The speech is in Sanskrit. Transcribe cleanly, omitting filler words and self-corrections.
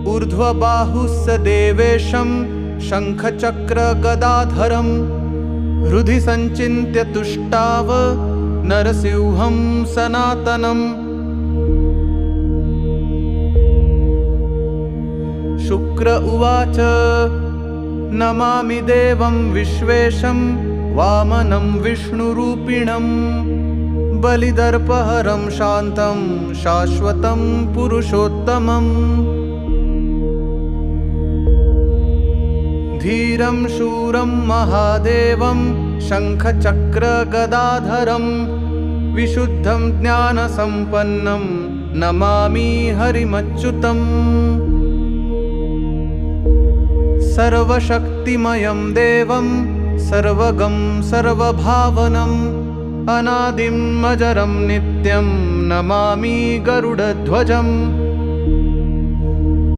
ऊर्ध्वबाहुः स देवेशं शङ्खचक्रगदाधरं हृदि सञ्चिन्त्य तुष्टाव नरसिंहं सनातनम्। शुक्र उवाच नमामि देवं विश्वेशं वामनं विष्णुरूपिणं बलिदर्पहरं शान्तं शाश्वतं पुरुषोत्तमम्। धीरं शूरं महादेवं शङ्खचक्रगदाधरं विशुद्धं ज्ञानसम्पन्नं नमामि हरिमच्युतम्। सर्वशक्तिमयं देवं सर्वगं सर्वभावनम् अनादिम् अजरं नित्यं नमामि गरुडध्वजम्।